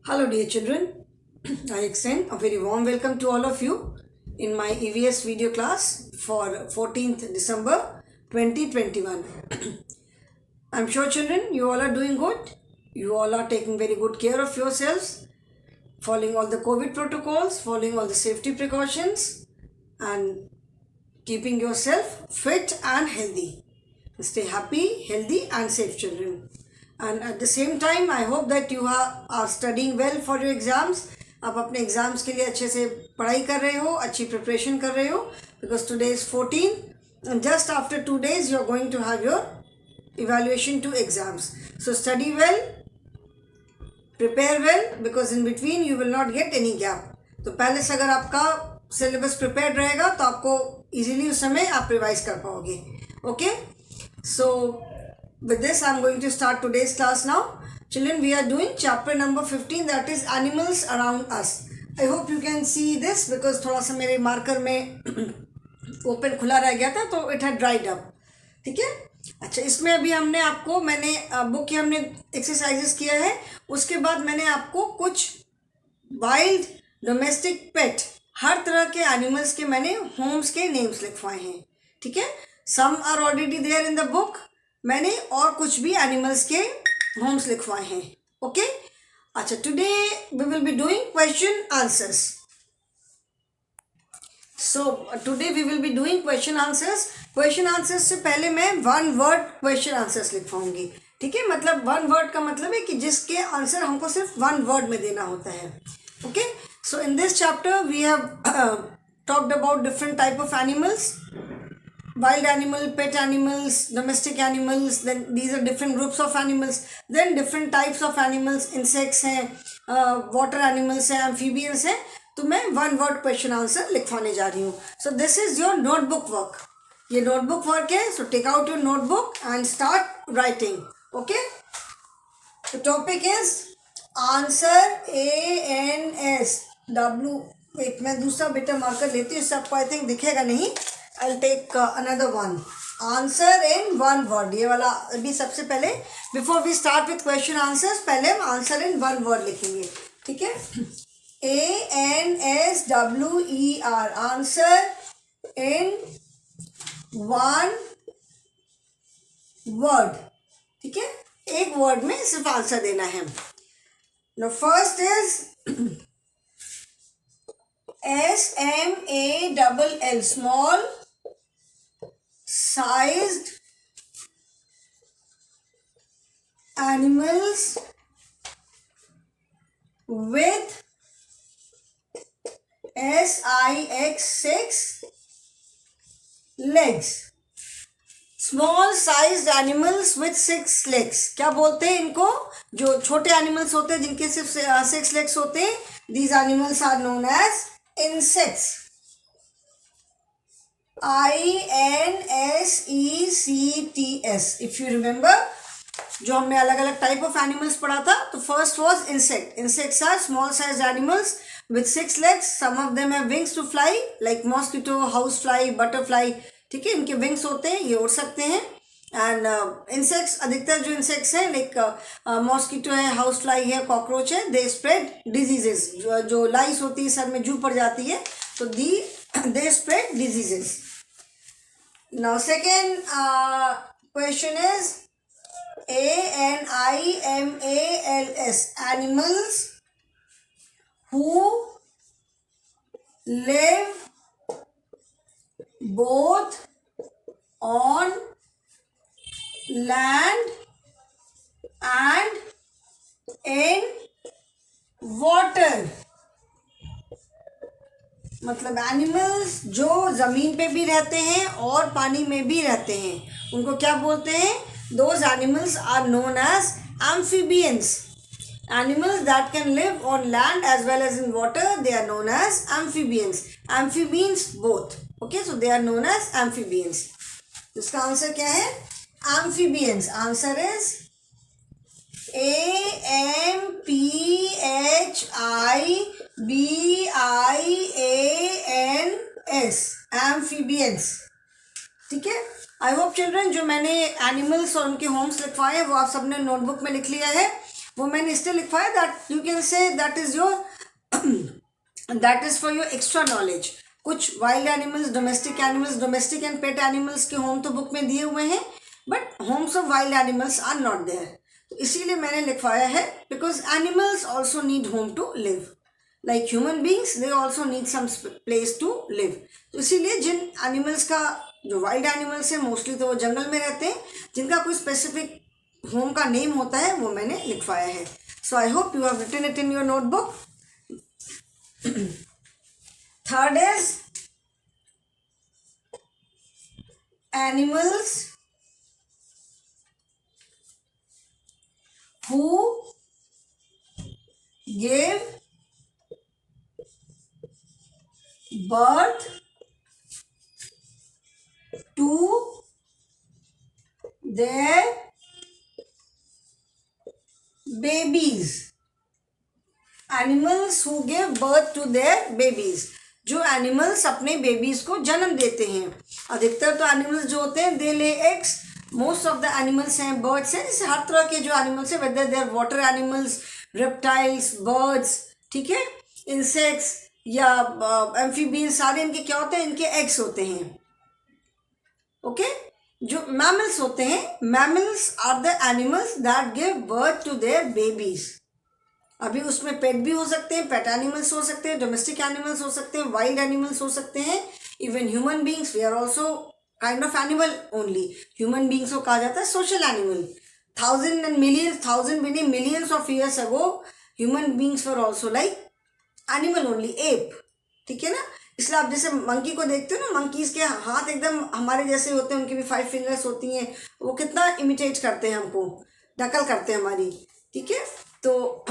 Hello dear children, I extend a very warm welcome to all of you in my EVS video class for 14th December 2021. I'm sure children you all are doing good. You all are taking very good care of yourselves, following all the COVID protocols, following all the safety precautions and keeping yourself fit and healthy. Stay happy, healthy and safe children. And at the same time I hope that you are studying well for your exams. आप अपने exams के लिए अच्छे से पढ़ाई कर रहे हो, अच्छी प्रिपरेशन कर रहे हो, because today is 14 and just after 2 days you are going to have your evaluation 2 exams. So study well, prepare well, because in between you will not get any gap. तो पहले से अगर आपका सिलेबस प्रिपेयर्ड रहेगा तो आपको easily उस समय आप रिवाइज कर पाओगे. Okay, so with this I'm going to start today's class now. Children, we are doing chapter number 15, that is animals around us. I hope you can see this because थोड़ा सा मेरे marker में open खुला रह गया था तो it had dried up. ठीक है. अच्छा, इसमें अभी मैंने बुक की हमने एक्सरसाइजेस किया है. उसके बाद मैंने आपको कुछ वाइल्ड डोमेस्टिक पेट हर तरह के एनिमल्स के मैंने होम्स के नेम्स लिखवाए हैं. ठीक है. Some are already there in the book. मैंने और कुछ भी एनिमल्स के होम्स लिखवाए हैं. ओके. अच्छा, today we will be doing question answers. So today we will be doing question answers. Question answers से पहले मैं 1 वर्ड क्वेश्चन आंसर्स लिखवाऊंगी. ठीक है. मतलब 1 वर्ड का मतलब है कि जिसके आंसर हमको सिर्फ 1 वर्ड में देना होता है. Okay. So in this chapter we have talked about different type of animals. Wild animal, pet animals, domestic animals, then these are different groups of animals, then different types of animals, insects हैं, water animals हैं, amphibians हैं. तो मैं 1 word question answer लिखवाने जा रही हूँ. So this is your notebook work. ये notebook work है. So take out your notebook and start writing. Okay. The topic is answer ANSW. wait, मैं दूसरा बेटा मार्कर लेती हूँ. इससे आपको आई थिंक दिखेगा नहीं. I'll take another one. Answer in 1 word. ये वाला अभी सबसे पहले before we start with question answers पहले हम answer in 1 word लिखेंगे. ठीक है. ANSWER. Answer in 1 word. ठीक है. एक वर्ड में सिर्फ आंसर देना है. Now first is SMALL. Small sized animals with SIX 6 legs. Small sized animals with 6 legs. क्या बोलते हैं इनको? जो छोटे एनिमल्स होते हैं जिनके सिर्फ 6 legs होते हैं, these animals are known as insects. INSECTS. If you remember, जो हमने अलग अलग टाइप ऑफ एनिमल्स पढ़ा था, तो first was insect. Insects are small size animals with 6 legs. Some of them have wings to fly, like mosquito, house fly, butterfly. ठीक है. इनके विंग्स होते हैं, ये उड़ सकते हैं. एंड इंसेक्ट्स, अधिकतर जो इंसेक्ट्स हैं लाइक मॉस्किटो है, हाउस फ्लाई है, कॉकरोच है, दे स्प्रेड डिजीजेस. जो लाइस होती है, सर में जू पड़ जाती है, तो they spread diseases. Now second question is ANIMALS. Animals who live both on land and in water. मतलब एनिमल्स जो ज़मीन पे भी रहते हैं और पानी में भी रहते हैं, उनको क्या बोलते हैं? Those animals are known as amphibians. Animals that can live on land as well as in water, they are known as amphibians. Amphibians both. Okay, so they are known as amphibians. इसका answer क्या है? Amphibians. Answer is AMPHIBIANS. Amphibians. ठीक है. I hope children जो मैंने animals और उनके Holmes लिखवाए हैं वो आप सबने नोटबुक में लिख लिया है. वो मैंने इसलिए लिखवाया that you can say that is your that is for your extra knowledge. कुछ wild animals, domestic and pet animals के होम तो बुक में दिए हुए हैं, but homes of wild animals are not there. तो इसीलिए मैंने लिखवाया है, because animals also need home to live like human beings, they also need some place to live. तो इसीलिए जिन एनिमल्स का, जो वाइल्ड एनिमल्स है मोस्टली तो वो जंगल में रहते हैं, जिनका कोई स्पेसिफिक होम का नेम होता है वो मैंने लिखवाया है. So I hope you have written it in your notebook. Third is animals who gave birth to their babies. Animals who gave birth to their babies. जो एनिमल्स अपने बेबीज को जन्म देते हैं. अधिकतर तो एनिमल्स जो होते हैं they lay eggs. Most of the animals हैं, बर्ड्स हैं, जैसे हर तरह के जो एनिमल्स हैं, whether they are water animals, reptiles, birds, ठीक है, इंसेक्ट्स या एम्फीबियन, सारे इनके क्या होते हैं, इनके एग्स होते हैं. ओके. जो मैमल्स होते हैं, mammals are the animals that give birth to their babies. अभी उसमें पेट भी हो सकते हैं, पेट एनिमल्स हो सकते हैं, डोमेस्टिक एनिमल्स हो सकते हैं, वाइल्ड एनिमल्स हो सकते हैं, even human beings. We are also kind of animal only. Human beings को कहा जाता है social animal. Thousand and millions, thousand भी नहीं, millions of years ago human beings were also like animal only, ape. ठीक है ना. इसलिए आप जैसे मंकी को देखते हो ना, मंकीज के हाथ एकदम हमारे जैसे होते हैं, उनकी भी 5 फिंगर्स होती हैं, वो कितना इमिटेट करते हैं हमको, नकल करते हैं हमारी. ठीक है. तो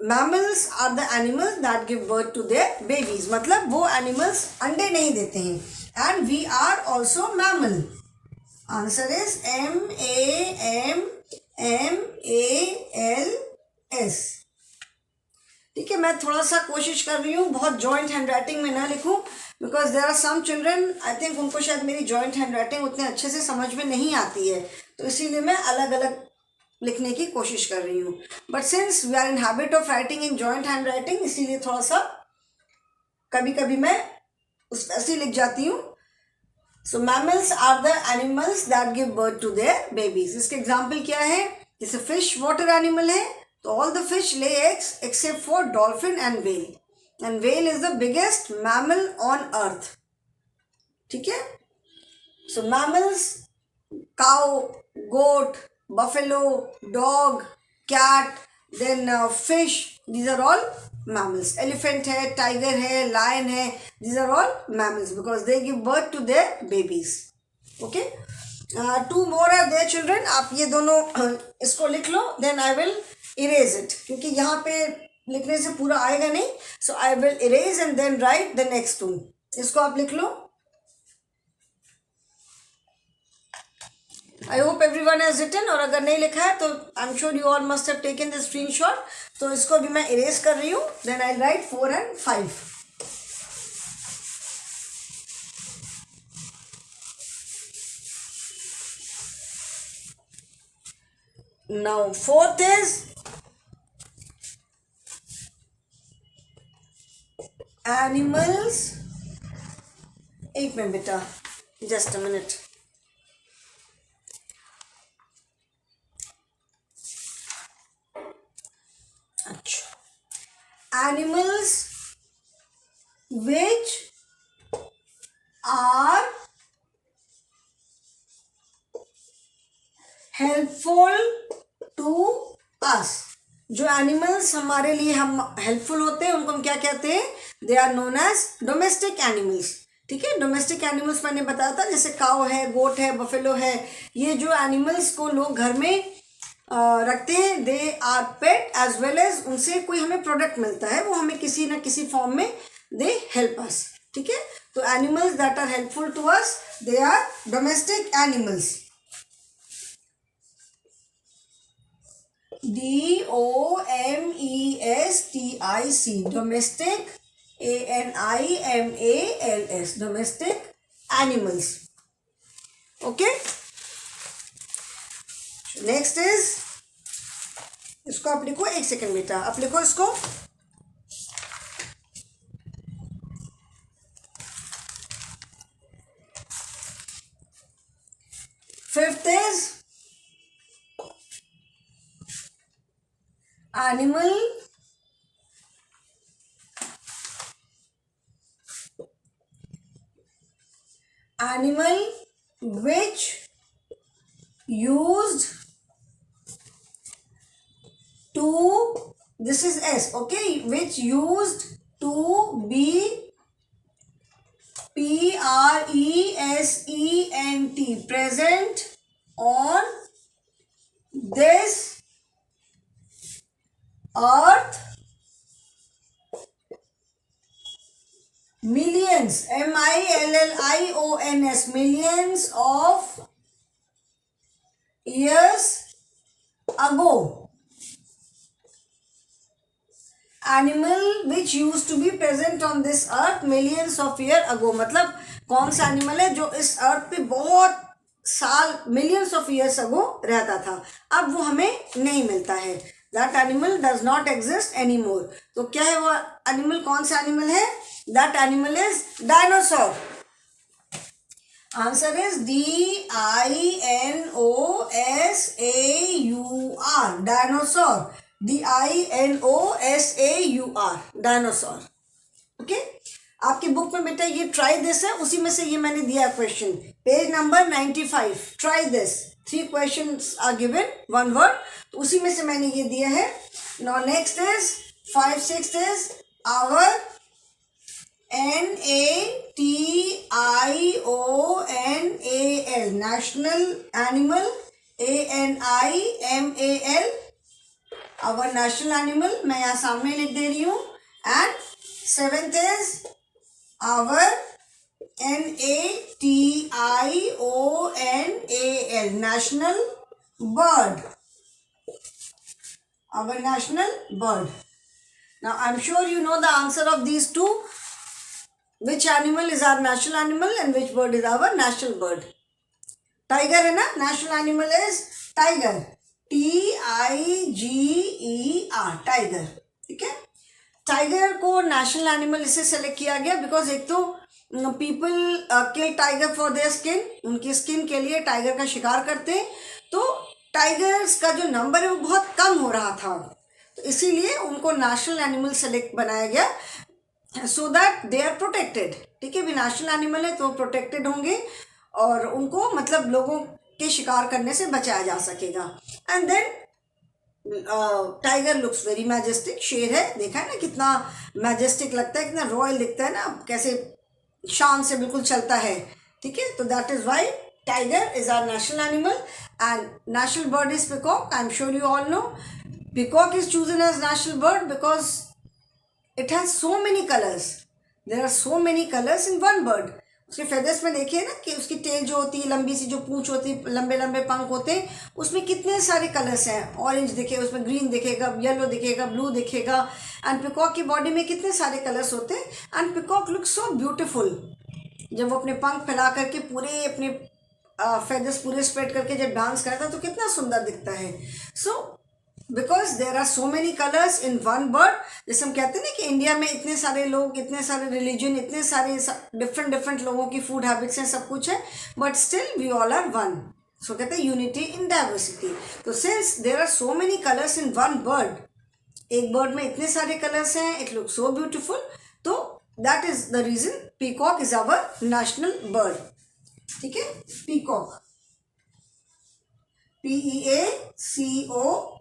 mammals are the animals that give birth to their babies. मतलब वो एनिमल्स अंडे नहीं देते हैं. And we are also mammal. Answer is MAMMALS. ठीक है. मैं थोड़ा सा कोशिश कर रही हूँ बहुत जॉइंट हैंड राइटिंग में ना लिखूँ, because there are some children, I think उनको शायद मेरी जॉइंट हैंड राइटिंग उतने अच्छे से समझ में नहीं आती है, तो इसीलिए मैं अलग अलग लिखने की कोशिश कर रही हूँ. But since we are in habit of writing in joint handwriting, इसीलिए थोड़ा सा कभी कभी मैं उस ऐसे लिख जाती हूँ. So mammals are the animals that give birth to their babies. इसके एग्जाम्पल क्या है, जैसे फिश वाटर एनिमल है, तो all the fish lay eggs except for dolphin and whale. And whale is the biggest mammal on earth. ठीक है. So mammals, cow, goat, buffalo, dog, cat, then fish, these are all mammals. Elephant है, tiger है, lion है, these are all mammals because they give birth to their babies. Okay. 2 more are there children. आप ये दोनों इसको लिख लो, then I will erase it, क्योंकि यहाँ पे लिखने से पूरा आएगा नहीं. So I will erase and then write the next 2. इसको आप लिख लो. I hope everyone has written. और अगर नहीं लिखा है तो I am sure you all must have taken the screenshot. तो इसको भी मैं इरेज कर रही हूँ. Then I write 4 and 5. Now 4th is animals. एक मिनट बेटा, just a minute. Animals which are helpful to us. जो एनिमल्स हमारे लिए हम हेल्पफुल होते हैं उनको हम क्या कहते हैं, they are known as domestic animals. ठीक है. डोमेस्टिक एनिमल्स मैंने बताया था, जैसे काऊ है, गोट है, बफेलो है, ये जो एनिमल्स को लोग घर में रखते हैं, they are pet as well as उनसे कोई हमें प्रोडक्ट मिलता है, वो हमें किसी ना किसी फॉर्म में दे हेल्प अस. ठीक है. तो animals that are helpful to us, they are domestic animals. DOMESTIC, domestic, ANIMALS, domestic animals. Okay. Next is इसको आप लिखो, एक सेकेंड बेटा, आप लिखो इसको। Fifth is animal which used to, this is S, okay, which used to be present present on this earth millions, millions, millions of years ago. Animal which used to be present on this earth millions of years ago, मतलब कौन सा animal है जो इस अर्थ पे बहुत साल, millions of years अगो रहता था, अब वो हमें नहीं मिलता है। That animal does not exist any more. तो क्या है वो एनिमल, कौन सा एनिमल है? That animal is dinosaur. Answer is DINOSAUR, dinosaur. DINOSAUR, dinosaur. Okay, आपकी बुक में बेटा ये ट्राई दिस है, उसी में से ये मैंने दिया question, page number 95। Try this, 3 questions are given, 1 word, तो उसी में से मैंने ये दिया है। Now next is 5, 6 is our NATIONAL, national animal, ANIMAL, our national animal, मैं यहाँ सामने लिख दे रही हूँ। And 7th is our NATIONAL, national bird, our national bird. Now I'm sure you know the answer of these two. Which animal is our national animal and which bird is our national bird? Tiger है ना, national animal is tiger, TIGER, tiger. ठीक है, tiger को national animal इससे select किया गया because एक तो people kill tiger for their skin, उनकी स्किन के लिए टाइगर का शिकार करते हैं, तो टाइगर्स का जो नंबर है वो बहुत कम हो रहा था, तो इसीलिए उनको नेशनल एनिमल सेलेक्ट बनाया गया, so that they are protected. ठीक है, भी नेशनल एनिमल है तो प्रोटेक्टेड होंगे और उनको मतलब लोगों के शिकार करने से बचाया जा सकेगा। And then tiger looks very majestic, शेर है, देखा है ना कितना मैजेस्टिक लगता है, कितना रॉयल दिखता है ना, कैसे शान से बिल्कुल चलता है। ठीक है, तो that is why tiger is our national animal and national bird is peacock. I am sure you all know peacock is chosen as national bird because it has so many colours, there are so many colours in one bird. उसके feathers में देखिए ना कि उसकी tell जो होती है, लंबी सी जो पूंछ होती है, लंबे लंबे पंख होते हैं, उसमें कितने सारे कलर्स हैं, ऑरेंज दिखेगा, उसमें ग्रीन दिखेगा, येलो दिखेगा, ब्लू दिखेगा। एंड पिकॉक की बॉडी में कितने सारे कलर्स होते हैं and peacock look so beautiful. जब वो अपने पंख फैला करके पूरे अपने फेदर्स पूरे स्प्रेड करके जब डांस करता है तो कितना सुंदर दिखता है। So because there are so many colours in one bird, जैसे हम कहते हैं ना कि इंडिया में इतने सारे लोग, इतने सारे रिलीजन, इतने सारे डिफरेंट लोगों की फूड हैबिट्स हैं, सब कुछ है, but still we all are one. So कहते हैं यूनिटी इन डाइवर्सिटी। तो since there are so many colours in one bird, एक बर्ड में इतने सारे कलर्स हैं, इट लुक सो ब्यूटिफुल, तो that is the reason peacock is our national bird. ठीक है, पीकॉक, PEACOCK।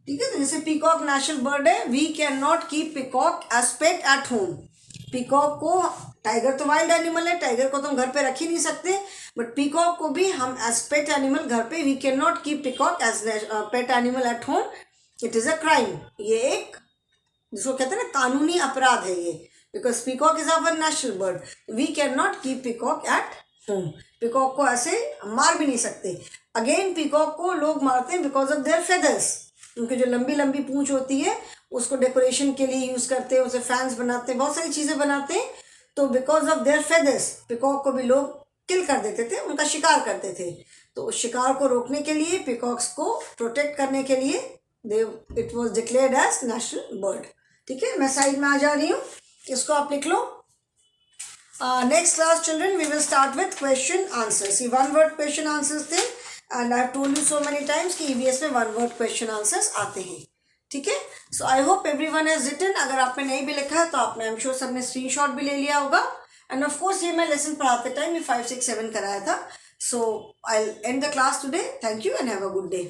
ठीक है, तो जैसे पीकॉक नेशनल बर्ड है, we can not keep peacock as pet at home. Peacock को, टाइगर तो वाइल्ड एनिमल है, टाइगर को तो हम घर पे रख ही नहीं सकते, बट पीकॉक को भी हम एज पेट एनिमल घर पे, we can not keep peacock as pet animal at home, it is a crime. ये एक जिसको कहते हैं ना कानूनी अपराध है ये, because peacock is our national bird, we can not keep peacock at home. Peacock को ऐसे मार भी नहीं सकते। अगेन पीकॉक को लोग मारते हैं बिकॉज ऑफ देयर फेदर्स, उनकी जो लंबी लंबी पूंछ होती है उसको डेकोरेशन के लिए यूज़ करते हैं, उसे फैंस बनाते हैं, बहुत सारी चीज़ें बनाते हैं, तो because of their feathers peacock को भी लोग किल कर देते थे, उनका शिकार करते थे। तो शिकार को रोकने के लिए, पिकॉक्स को प्रोटेक्ट करने के लिए it was declared as national bird. ठीक है, मैं साइड में आ जा रही हूँ, इसको आप लिख लो। Next class children we will start with question answers. ये वन वर्ड क्वेश्चन आंसर्स थे and I have told you so many times कि ईवीएस में वन वर्ड क्वेश्चन आंसर्स आते हैं। ठीक है, so I hope everyone has written. अगर आपने नहीं भी लिखा है तो आपने आई एम श्योर सबने स्क्रीनशॉट भी ले लिया होगा। एंड ऑफ कोर्स ये मैं लेसन पढ़ाते टाइम ये 5, 6, 7 कराया था। So I end the class today. Thank you and have a good day.